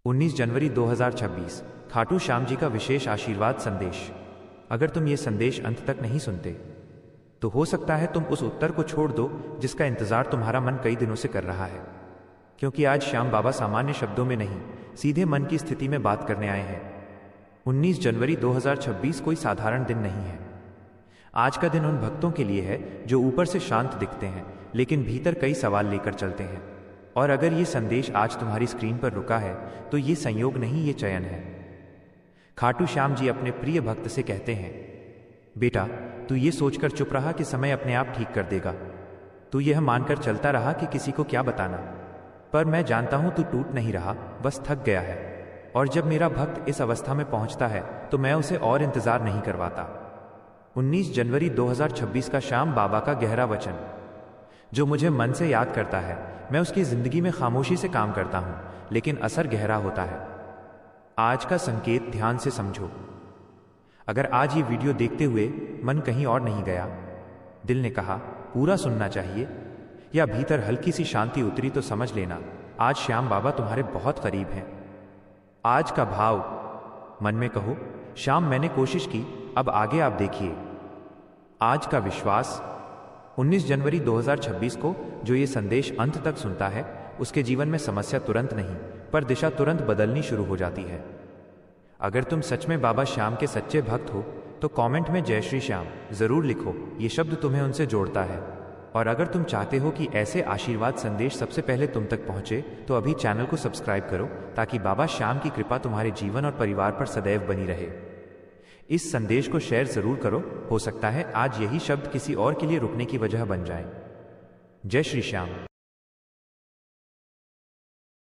19 जनवरी 2026 खाटू श्याम जी का विशेष आशीर्वाद संदेश। अगर तुम ये संदेश अंत तक नहीं सुनते तो हो सकता है तुम उस उत्तर को छोड़ दो जिसका इंतजार तुम्हारा मन कई दिनों से कर रहा है, क्योंकि आज श्याम बाबा सामान्य शब्दों में नहीं, सीधे मन की स्थिति में बात करने आए हैं। 19 जनवरी 2026 कोई साधारण दिन नहीं है। आज का दिन उन भक्तों के लिए है जो ऊपर से शांत दिखते हैं लेकिन भीतर कई सवाल लेकर चलते हैं। और अगर ये संदेश आज तुम्हारी स्क्रीन पर रुका है तो ये संयोग नहीं, ये चयन है। खाटू श्याम जी अपने प्रिय भक्त से कहते हैं, बेटा तू ये सोचकर चुप रहा कि समय अपने आप ठीक कर देगा। तू यह मानकर चलता रहा कि किसी को क्या बताना, पर मैं जानता हूं तू टूट नहीं रहा, बस थक गया है। और जब मेरा भक्त इस अवस्था में पहुंचता है तो मैं उसे और इंतजार नहीं करवाता। 19 जनवरी 2026 का श्याम बाबा का गहरा वचन। जो मुझे मन से याद करता है मैं उसकी जिंदगी में खामोशी से काम करता हूं, लेकिन असर गहरा होता है। आज का संकेत ध्यान से समझो। अगर आज ये वीडियो देखते हुए मन कहीं और नहीं गया, दिल ने कहा पूरा सुनना चाहिए, या भीतर हल्की सी शांति उतरी, तो समझ लेना आज श्याम बाबा तुम्हारे बहुत करीब हैं। आज का भाव, मन में कहो, श्याम मैंने कोशिश की, अब आगे आप देखिए। आज का विश्वास, 19 जनवरी 2026 को जो ये संदेश अंत तक सुनता है उसके जीवन में समस्या तुरंत नहीं पर दिशा तुरंत बदलनी शुरू हो जाती है। अगर तुम सच में बाबा श्याम के सच्चे भक्त हो तो कमेंट में जय श्री श्याम जरूर लिखो, ये शब्द तुम्हें उनसे जोड़ता है। और अगर तुम चाहते हो कि ऐसे आशीर्वाद संदेश सबसे पहले तुम तक पहुंचे तो अभी चैनल को सब्सक्राइब करो, ताकि बाबा श्याम की कृपा तुम्हारे जीवन और परिवार पर सदैव बनी रहे। इस संदेश को शेयर जरूर करो, हो सकता है आज यही शब्द किसी और के लिए रुकने की वजह बन जाए। जय श्री श्याम।